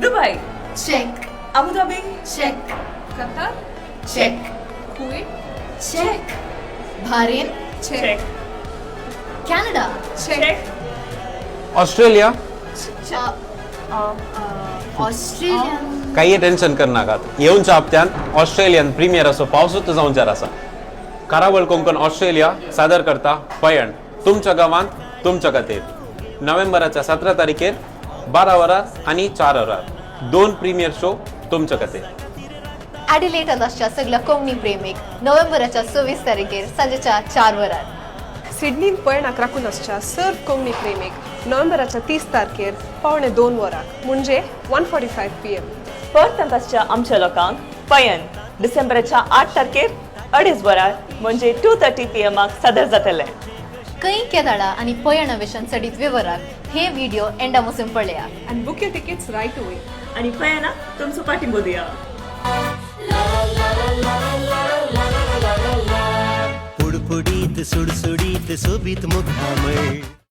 Dubai, check, Abu Dhabi, check, कतर, check, Kuwait, check, Bahrain, check, Canada, check, Australia Australian, काही tension कर नाकात येऊनच्या हप्त्यान Australian premier असो पावसूच जाऊनचार असा करावळ कोंकण ऑस्ट्रेलिया सादर करता पयण तुमच्या गावांत तुमच्या खातीर नोव्हेंबराच्या 17 तारखेर 12 वरां आणि 4 वरां 2 प्रीमियर शो तुमच्या खातीर. ॲडिलेटात असच्या सगळ्या कोंकणी प्रेमीक नोव्हेंबराच्या 24 तारखेर सांजेच्या 4 वरार सिडनीत पयणाक राखून आसच्या सर्व कोंकणी प्रेमीक नोव्हेंबराच्या 30 तारखेर पावणे 2 वरांक म्हणजे 1:45 PM. परत तांकासच्या आमच्या लोकांक पयन डिसेंबराच्या 8 तारखेर 2:30 वरार म्हणजे 2:30 PM सादर जातले. कई केदाळा आणि पयणावेशन चडीत विवराक हे व्हिडिओ एंडामोसून पळया. And book your tickets right away. आणि पयना तुमचो पाठिंबो दिया. पुडपुडीत सुडसुडीत सोबीत मुखामळ